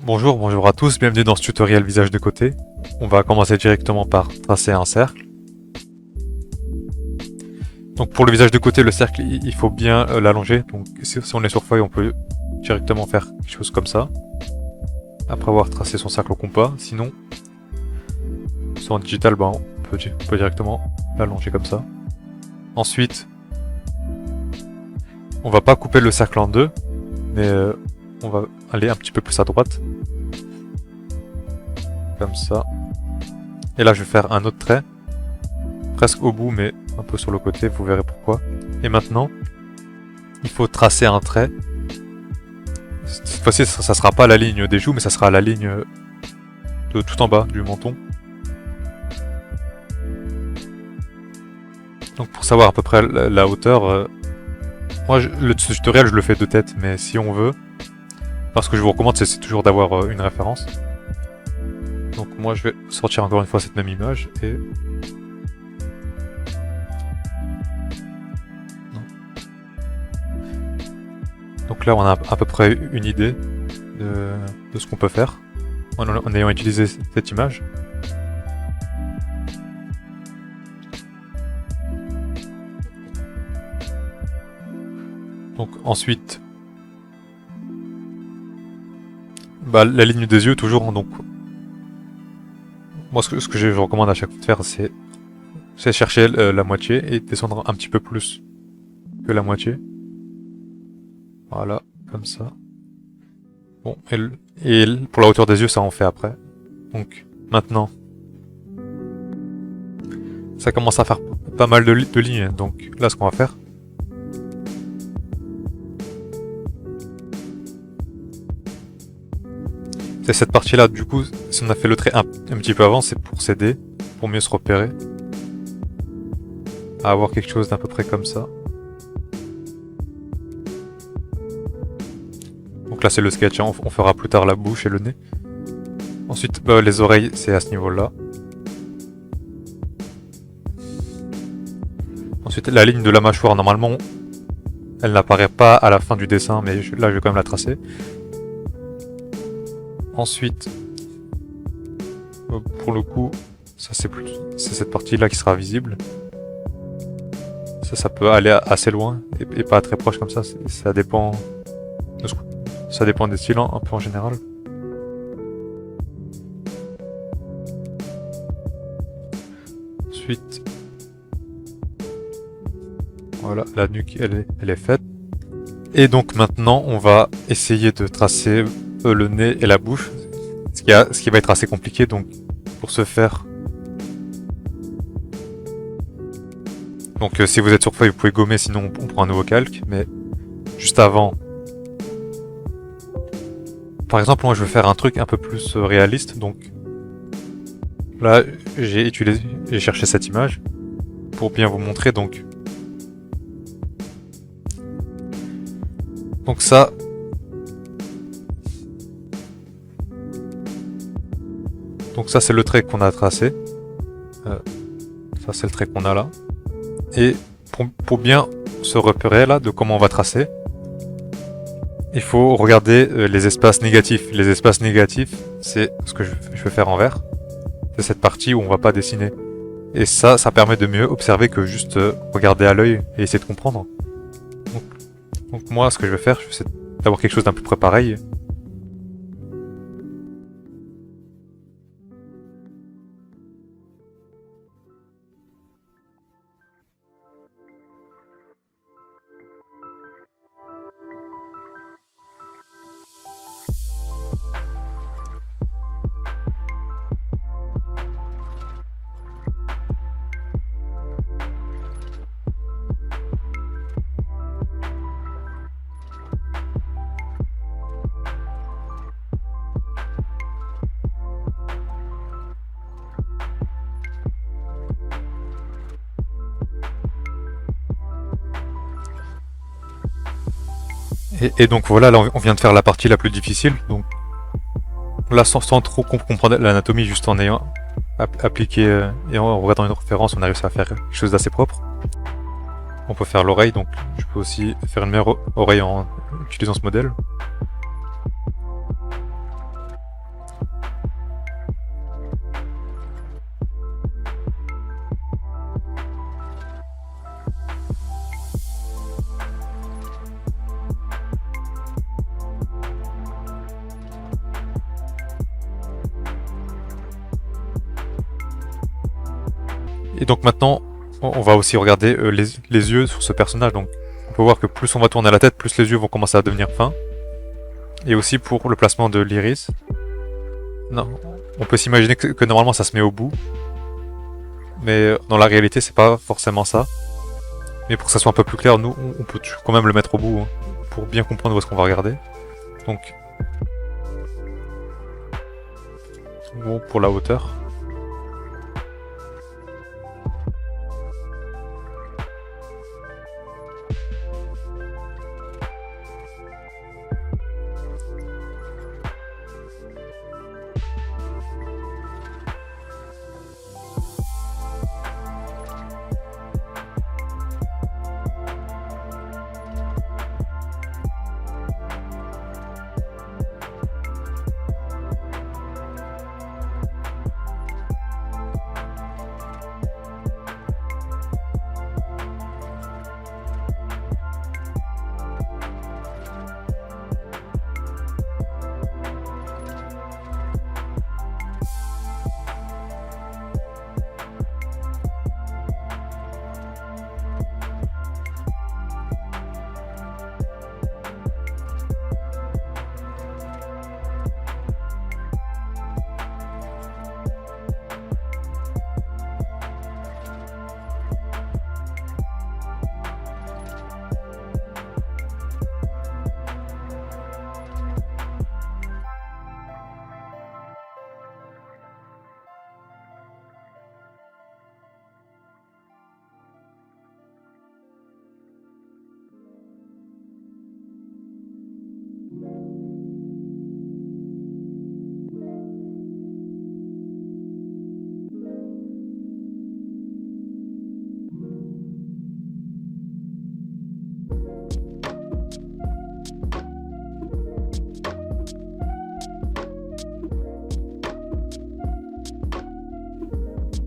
Bonjour à tous, bienvenue dans ce tutoriel visage de côté. On va commencer directement par tracer un cercle. Donc pour le visage de côté, le cercle, il faut bien l'allonger. Donc si on est sur feuille, on peut directement faire quelque chose comme ça. Après avoir tracé son cercle au compas. Sinon, en digital, on peut directement l'allonger comme ça. Ensuite, on va pas couper le cercle en deux, mais on va aller un petit peu plus à droite. Comme ça. Et là, je vais faire un autre trait. Presque au bout, mais un peu sur le côté, vous verrez pourquoi. Et maintenant, il faut tracer un trait. Cette fois-ci, ça sera pas la ligne des joues, mais ça sera la ligne de tout en bas du menton. Donc pour savoir à peu près la hauteur, moi le tutoriel je le fais de tête, mais si on veut, ce que je vous recommande c'est toujours d'avoir une référence. Donc moi je vais sortir encore une fois cette même image et... Donc là on a à peu près une idée de ce qu'on peut faire en ayant utilisé cette image. Donc ensuite, la ligne des yeux toujours. Donc moi ce que je vous recommande à chaque fois de faire, c'est chercher la moitié et descendre un petit peu plus que la moitié. Voilà, comme ça. Bon, et pour la hauteur des yeux, ça on fait après. Donc maintenant, ça commence à faire pas mal de lignes. Donc là, ce qu'on va faire, c'est cette partie-là. Du coup, si on a fait le trait un petit peu avant, c'est pour s'aider, pour mieux se repérer, à avoir quelque chose d'à peu près comme ça. Donc là, c'est le sketch, hein. On fera plus tard la bouche et le nez. Ensuite, les oreilles, c'est à ce niveau-là. Ensuite, la ligne de la mâchoire, normalement, elle n'apparaît pas à la fin du dessin, mais là, je vais quand même la tracer. Ensuite, pour le coup, ça c'est cette partie-là qui sera visible. Ça peut aller assez loin et pas très proche comme ça. Ça dépend des styles un peu en général. Ensuite, voilà, la nuque elle est faite. Et donc maintenant, on va essayer de tracer le nez et la bouche, ce qui va être assez compliqué. Donc pour ce faire, donc si vous êtes sur feuille, vous pouvez gommer, sinon on prend un nouveau calque. Mais juste avant, par exemple, moi je veux faire un truc un peu plus réaliste. Donc là, j'ai cherché cette image pour bien vous montrer. Donc ça, c'est le trait qu'on a tracé. Ça c'est le trait qu'on a là. Et pour bien se repérer là de comment on va tracer, il faut regarder les espaces négatifs. Les espaces négatifs, c'est ce que je vais faire en vert. C'est cette partie où on va pas dessiner. Et ça permet de mieux observer que juste regarder à l'œil et essayer de comprendre. Donc moi, ce que je vais faire, c'est d'avoir quelque chose d'un peu près pareil. Et donc voilà, là on vient de faire la partie la plus difficile. Donc là, sans trop comprendre l'anatomie, juste en ayant appliqué et en regardant une référence, on a réussi à faire quelque chose d'assez propre. On peut faire l'oreille, donc je peux aussi faire une meilleure oreille en utilisant ce modèle. Et donc maintenant, on va aussi regarder les yeux sur ce personnage. Donc on peut voir que plus on va tourner la tête, plus les yeux vont commencer à devenir fins. Et aussi pour le placement de l'iris. Non, on peut s'imaginer que normalement ça se met au bout. Mais dans la réalité, c'est pas forcément ça. Mais pour que ça soit un peu plus clair, nous, on peut quand même le mettre au bout, hein, pour bien comprendre où est-ce qu'on va regarder. Donc, bon, pour la hauteur.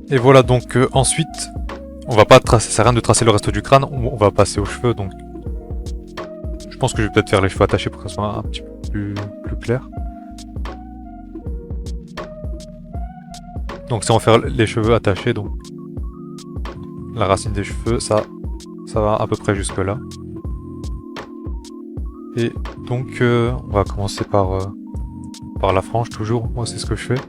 Et voilà, donc ensuite, on va pas tracer, ça sert à rien de tracer le reste du crâne, on va passer aux cheveux, donc je pense que je vais peut-être faire les cheveux attachés pour que ça soit un petit peu plus clair. Donc si on va faire les cheveux attachés, donc la racine des cheveux, ça va à peu près jusque là. Et donc on va commencer par la frange toujours, moi c'est ce que je fais.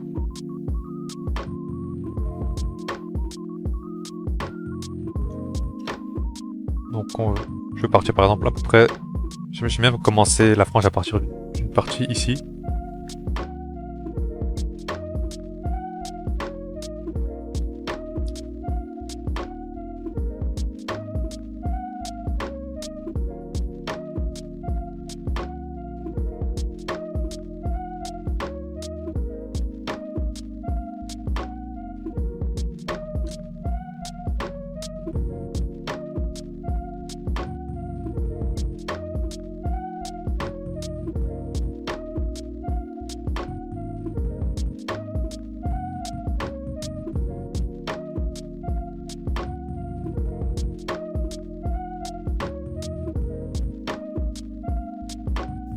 Donc je vais partir par exemple à peu près, je vais même commencer la frange à partir d'une partie ici.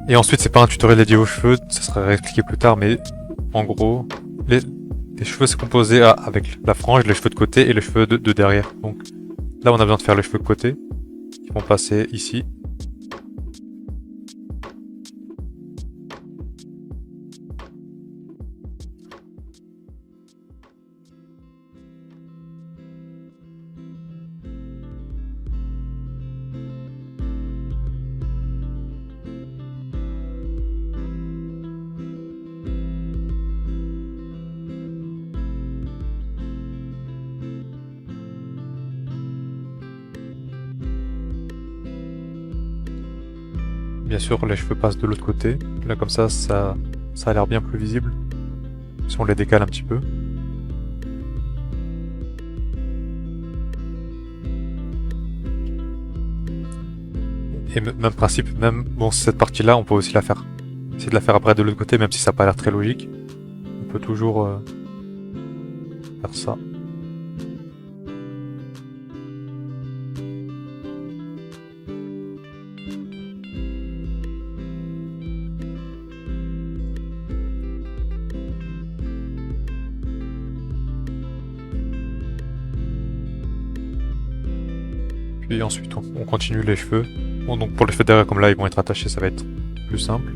Et ensuite, c'est pas un tutoriel dédié aux cheveux, ça sera réexpliqué plus tard, mais en gros, les cheveux c'est composé avec la frange, les cheveux de côté et les cheveux de derrière. Donc là, on a besoin de faire les cheveux de côté, qui vont passer ici. Bien sûr, les cheveux passent de l'autre côté. Là, comme ça a l'air bien plus visible. Si on les décale un petit peu. Et même principe, même bon, cette partie-là, on peut aussi la faire. Essayer de la faire après de l'autre côté, même si ça n'a pas l'air très logique. On peut toujours faire ça. Puis ensuite on continue les cheveux. Bon, donc pour les cheveux derrière, comme là ils vont être attachés, ça va être plus simple.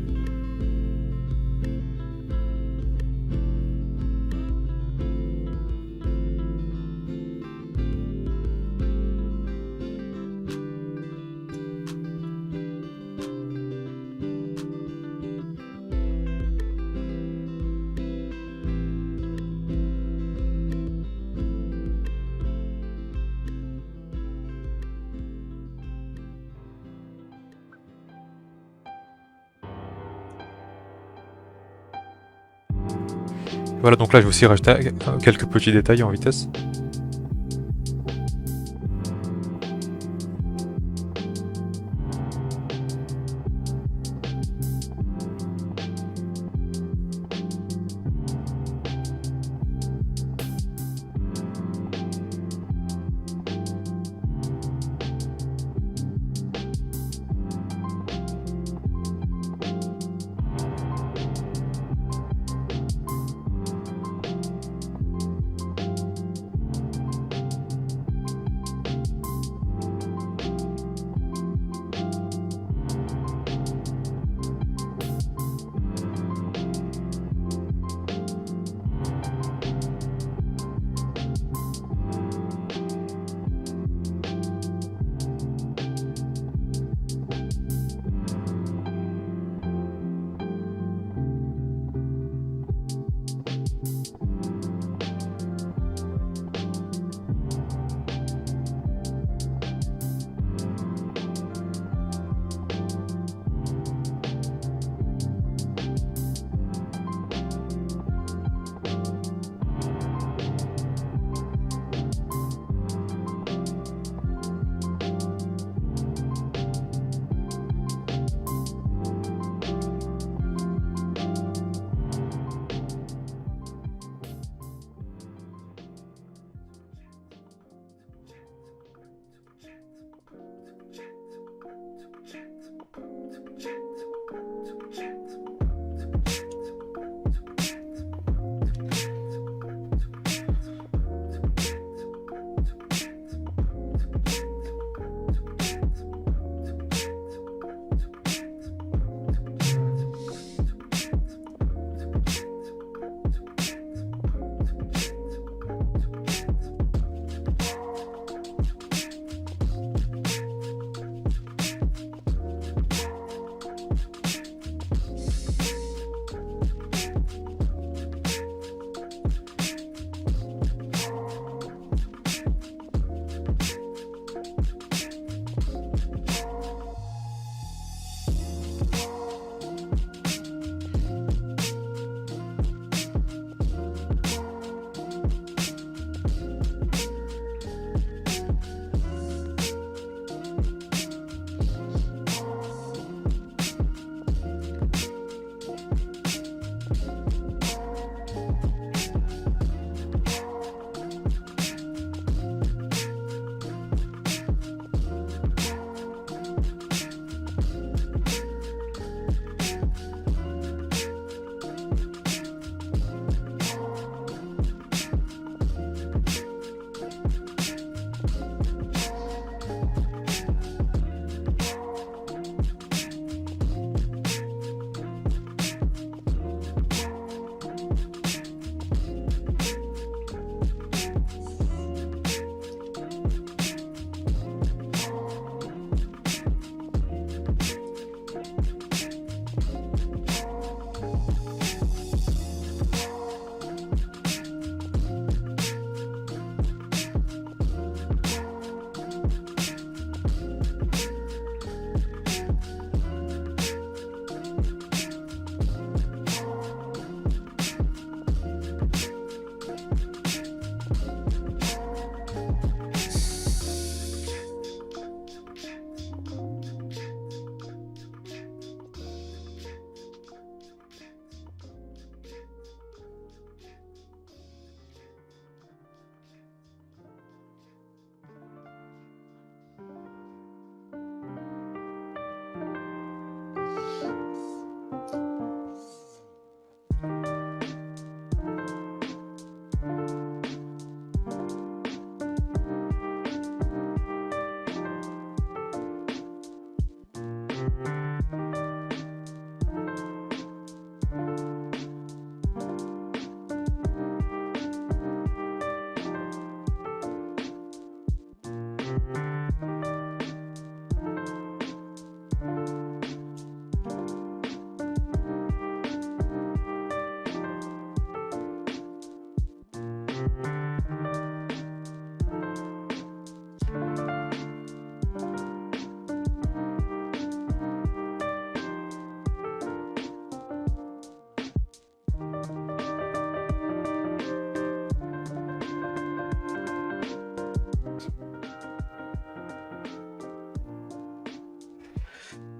Voilà, donc là je vais aussi rajouter quelques petits détails en vitesse.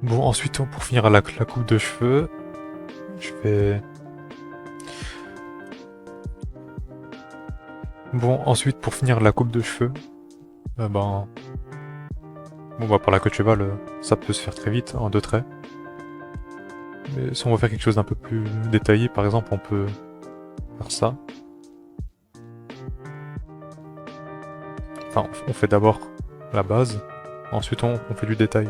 Bon, ensuite, pour finir la coupe de cheveux, je vais... Bon, ensuite, pour finir la coupe de cheveux, bon, bah, pour la queue de cheval, ça peut se faire très vite, en 2 traits. Mais si on veut faire quelque chose d'un peu plus détaillé, par exemple, on peut faire ça. Enfin, on fait d'abord la base, ensuite on fait du détail.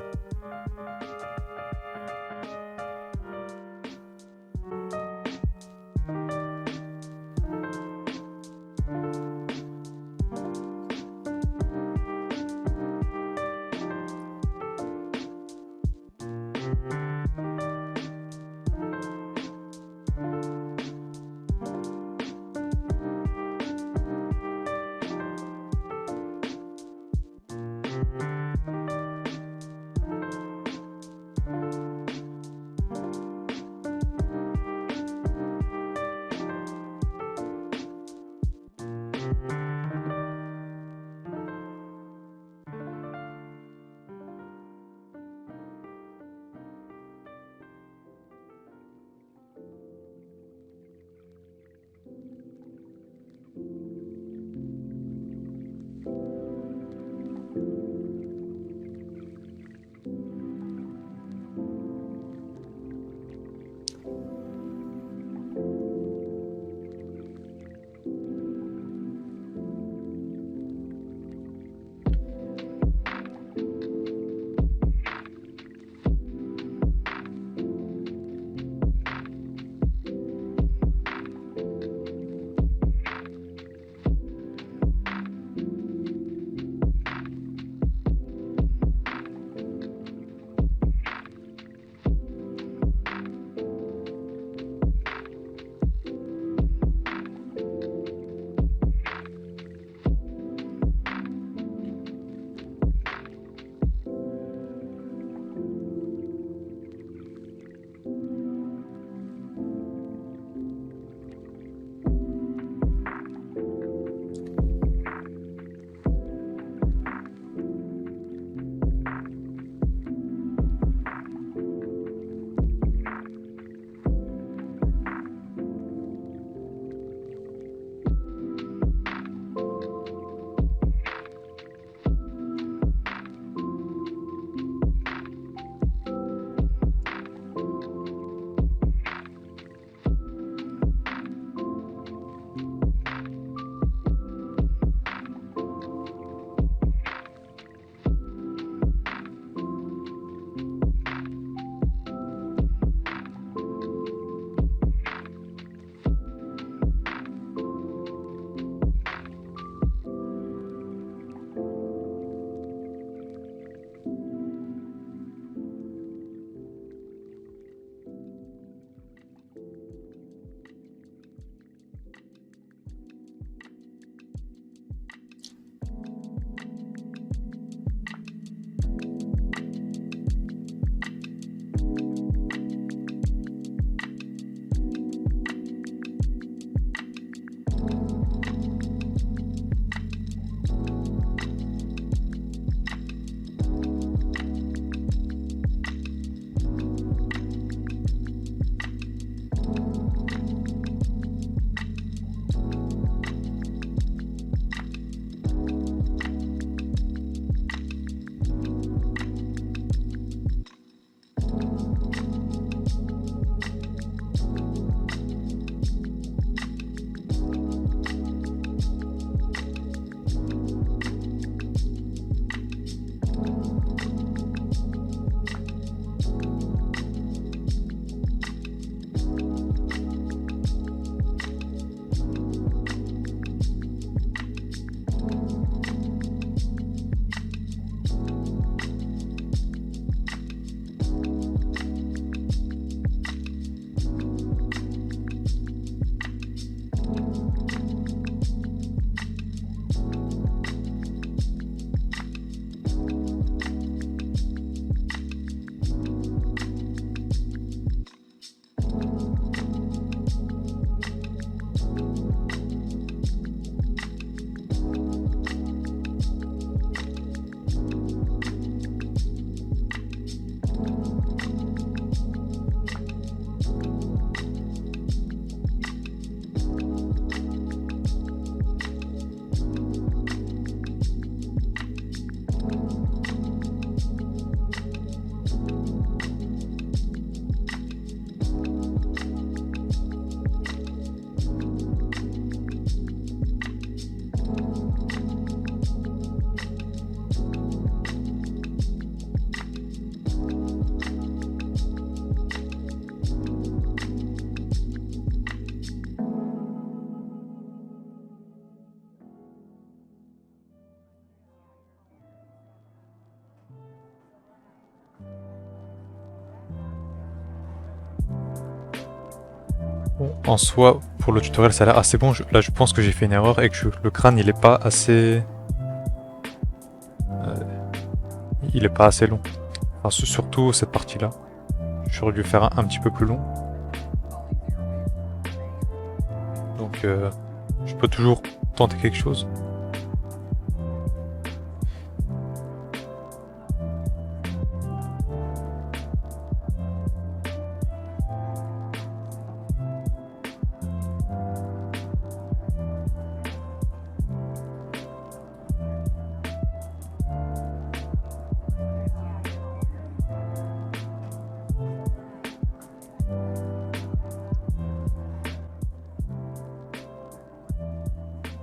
Bon, en soi, pour le tutoriel, ça a l'air assez bon. Là, je pense que j'ai fait une erreur et que le crâne, il est pas assez... il est pas assez long. Enfin, surtout cette partie-là. J'aurais dû faire un petit peu plus long. Donc, je peux toujours tenter quelque chose.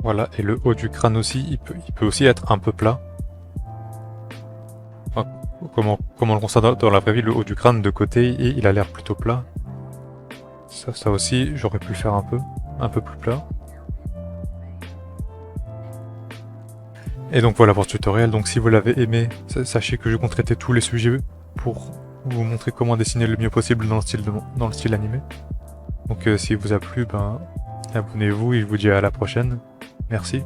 Voilà, et le haut du crâne aussi, il peut aussi être un peu plat. Enfin, comment on le constate dans la vraie vie, le haut du crâne de côté, il a l'air plutôt plat. Ça aussi, j'aurais pu le faire un peu plus plat. Et donc voilà pour ce tutoriel, donc si vous l'avez aimé, sachez que je compte traiter tous les sujets pour vous montrer comment dessiner le mieux possible dans le style animé. Donc s'il vous a plu, ben abonnez-vous et je vous dis à la prochaine. Merci.